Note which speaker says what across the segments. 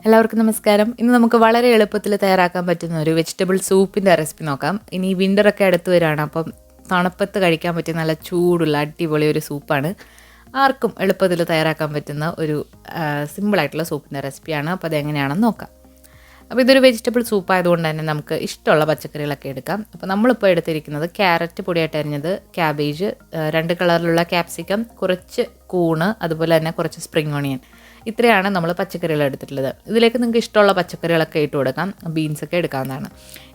Speaker 1: എല്ലാവർക്കും നമസ്കാരം. ഇന്ന് നമുക്ക് വളരെ എളുപ്പത്തിൽ തയ്യാറാക്കാൻ പറ്റുന്ന ഒരു വെജിറ്റബിൾ സൂപ്പിൻ്റെ റെസിപ്പി നോക്കാം. ഇനി വിൻ്ററൊക്കെ അടുത്ത് വരികയാണ്, അപ്പം തണുപ്പത്ത് കഴിക്കാൻ പറ്റിയ നല്ല ചൂടുള്ള അടിപൊളി ഒരു സൂപ്പാണ്. ആർക്കും എളുപ്പത്തിൽ തയ്യാറാക്കാൻ പറ്റുന്ന ഒരു സിമ്പിളായിട്ടുള്ള സൂപ്പിൻ്റെ റെസിപ്പിയാണ്. അപ്പോൾ അതെങ്ങനെയാണെന്ന് നോക്കാം. അപ്പോൾ ഇതൊരു വെജിറ്റബിൾ സൂപ്പ് ആയതുകൊണ്ട് തന്നെ നമുക്ക് ഇഷ്ടമുള്ള പച്ചക്കറികളൊക്കെ എടുക്കാം. അപ്പോൾ നമ്മളിപ്പോൾ എടുത്തിരിക്കുന്നത് ക്യാരറ്റ് പൊടിയായിട്ട് അരിഞ്ഞത്, ക്യാബേജ്, 2 കളറിലുള്ള ക്യാപ്സിക്കം, കുറച്ച് കൂണ്, അതുപോലെ തന്നെ കുറച്ച് സ്പ്രിംഗ് ഓണിയൻ. ഇത്രയാണ് നമ്മൾ പച്ചക്കറികൾ എടുത്തിട്ടുള്ളത്. ഇതിലേക്ക് നിങ്ങൾക്ക് ഇഷ്ടമുള്ള പച്ചക്കറികളൊക്കെ ഇട്ട് കൊടുക്കാം, ബീൻസൊക്കെ എടുക്കാവുന്നതാണ്.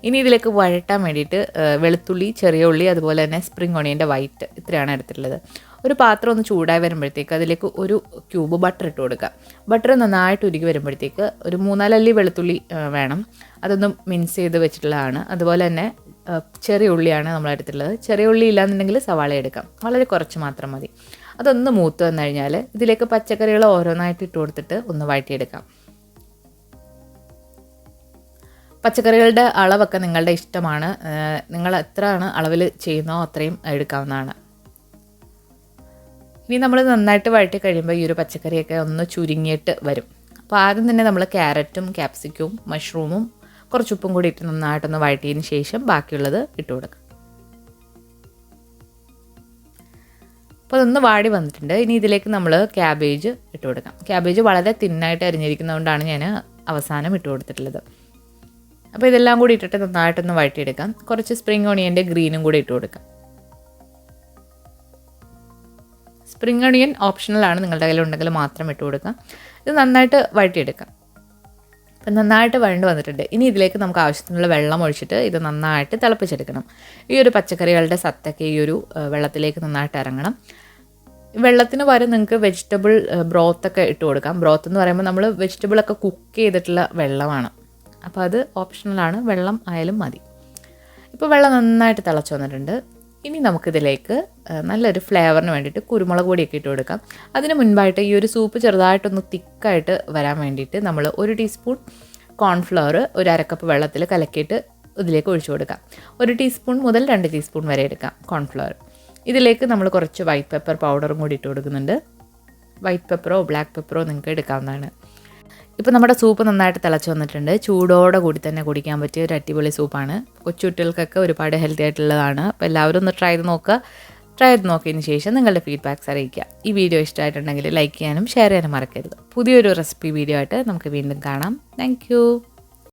Speaker 1: ഇനി ഇതിലേക്ക് വഴറ്റാൻ വേണ്ടിയിട്ട് വെളുത്തുള്ളി, ചെറിയ ഉള്ളി, അതുപോലെ തന്നെ സ്പ്രിംഗ് ഓണിയൻ്റെ വൈറ്റ്, ഇത്രയാണ് എടുത്തിട്ടുള്ളത്. ഒരു പാത്രം ഒന്ന് ചൂടായി വരുമ്പോഴത്തേക്ക് അതിലേക്ക് ഒരു ക്യൂബ് ബട്ടർ ഇട്ട് കൊടുക്കുക. ബട്ടർ നന്നായിട്ട് ഉരുകി വരുമ്പോഴത്തേക്ക് ഒരു 3-4 അല്ലി വെളുത്തുള്ളി വേണം. അതൊന്ന് മിൻസ് ചെയ്ത് വെച്ചിട്ടുള്ളതാണ്. അതുപോലെ തന്നെ ചെറിയ ഉള്ളിയാണ് നമ്മൾ എടുത്തിട്ടുള്ളത്. ചെറിയ ഉള്ളി ഇല്ലാന്നുണ്ടെങ്കിൽ സവാള എടുക്കാം, വളരെ കുറച്ച് മാത്രം മതി. അതൊന്ന് മൂത്ത് വന്നു കഴിഞ്ഞാൽ ഇതിലേക്ക് പച്ചക്കറികൾ ഓരോന്നായിട്ട് ഇട്ട് കൊടുത്തിട്ട് ഒന്ന് വഴറ്റിയെടുക്കാം. പച്ചക്കറികളുടെ അളവൊക്കെ നിങ്ങളുടെ ഇഷ്ടമാണ്. നിങ്ങൾ എത്രയാണ് അളവിൽ ചെയ്യുന്നോ അത്രയും എടുക്കാവുന്നതാണ്. ഇനി നമ്മൾ നന്നായിട്ട് വഴറ്റി കഴിയുമ്പോൾ ഈ ഒരു പച്ചക്കറിയൊക്കെ ഒന്ന് ചുരുങ്ങിയിട്ട് വരും. അപ്പോൾ ആദ്യം തന്നെ നമ്മൾ ക്യാരറ്റും ക്യാപ്സിക്കവും മഷ്റൂമും കുറച്ച് ഉപ്പും കൂടി ഇട്ട് നന്നായിട്ടൊന്ന് വഴറ്റിയതിന് ശേഷം ബാക്കിയുള്ളത് ഇട്ട് കൊടുക്കാം. അപ്പോൾ അതൊന്ന് വാടി വന്നിട്ടുണ്ട്. ഇനി ഇതിലേക്ക് നമ്മൾ ക്യാബേജ് ഇട്ട് കൊടുക്കാം. ക്യാബേജ് വളരെ തിന്നായിട്ട് അരിഞ്ഞിരിക്കുന്നതുകൊണ്ടാണ് ഞാൻ അവസാനം ഇട്ട് കൊടുത്തിട്ടുള്ളത്. അപ്പോൾ ഇതെല്ലാം കൂടി ഇട്ടിട്ട് നന്നായിട്ടൊന്ന് വഴറ്റിയെടുക്കാം. കുറച്ച് സ്പ്രിംഗ് ഓണിയൻ്റെ ഗ്രീനും കൂടി ഇട്ട് കൊടുക്കാം. സ്പ്രിംഗ് ഓണിയൻ ഓപ്ഷണലാണ്, നിങ്ങളുടെ കയ്യിലുണ്ടെങ്കിൽ മാത്രം ഇട്ട് കൊടുക്കാം. ഇത് നന്നായിട്ട് വഴറ്റിയെടുക്കാം. അപ്പം നന്നായിട്ട് വഴണ്ട് വന്നിട്ടുണ്ട്. ഇനി ഇതിലേക്ക് നമുക്ക് ആവശ്യത്തിനുള്ള വെള്ളം ഒഴിച്ചിട്ട് ഇത് നന്നായിട്ട് തിളപ്പിച്ചെടുക്കണം. ഈ ഒരു പച്ചക്കറികളുടെ സത്തൊക്കെ ഈ ഒരു വെള്ളത്തിലേക്ക് നന്നായിട്ട് ഇറങ്ങണം. വെള്ളത്തിന് പകരം നിങ്ങൾക്ക് വെജിറ്റബിൾ ബ്രോത്തൊക്കെ ഇട്ട് കൊടുക്കാം. ബ്രോത്ത് എന്ന് പറയുമ്പോൾ നമ്മൾ വെജിറ്റബിളൊക്കെ കുക്ക് ചെയ്തിട്ടുള്ള വെള്ളമാണ്. അപ്പോൾ അത് ഓപ്ഷണലാണ്, വെള്ളം ആയാലും മതി. ഇപ്പോൾ വെള്ളം നന്നായിട്ട് തിളച്ച് വന്നിട്ടുണ്ട്. ഇനി നമുക്കിതിലേക്ക് നല്ലൊരു ഫ്ലേവറിന് വേണ്ടിയിട്ട് കുരുമുളക് പൊടിയൊക്കെ ഇട്ട് കൊടുക്കാം. അതിന് മുൻപായിട്ട് ഈ ഒരു സൂപ്പ് ചെറുതായിട്ടൊന്ന് തിക്കായിട്ട് വരാൻ വേണ്ടിയിട്ട് നമ്മൾ 1 ടീസ്പൂൺ കോൺഫ്ലവർ 1/2 കപ്പ് വെള്ളത്തിൽ കലക്കിയിട്ട് ഇതിലേക്ക് ഒഴിച്ചു കൊടുക്കാം. 1 ടീസ്പൂൺ മുതൽ 2 ടീസ്പൂൺ വരെ എടുക്കാം കോൺഫ്ലവർ. ഇതിലേക്ക് നമ്മൾ കുറച്ച് വൈറ്റ് പെപ്പർ പൗഡറും കൂടി ഇട്ട് കൊടുക്കുന്നുണ്ട്. വൈറ്റ് പെപ്പറോ ബ്ലാക്ക് പെപ്പറോ നിങ്ങൾക്ക് എടുക്കാവുന്നതാണ്. ഇപ്പോൾ നമ്മുടെ സൂപ്പ് നന്നായിട്ട് തിളച്ച് വന്നിട്ടുണ്ട്. ചൂടോടെ കൂടി തന്നെ കുടിക്കാൻ പറ്റിയ ഒരു അടിപൊളി സൂപ്പാണ്. കൊച്ചുകുട്ടികൾക്കൊക്കെ ഒരുപാട് ഹെൽത്തി ആയിട്ടുള്ളതാണ്. അപ്പോൾ എല്ലാവരും ഒന്ന് ട്രൈ ചെയ്ത് നോക്കിയതിന് ശേഷം നിങ്ങളുടെ ഫീഡ്ബാക്ക്സ് അറിയിക്കുക. ഈ വീഡിയോ ഇഷ്ടമായിട്ടുണ്ടെങ്കിൽ ലൈക്ക് ചെയ്യാനും ഷെയർ ചെയ്യാനും മറക്കരുത്. പുതിയൊരു റെസിപ്പി വീഡിയോ ആയിട്ട് നമുക്ക് വീണ്ടും കാണാം. താങ്ക്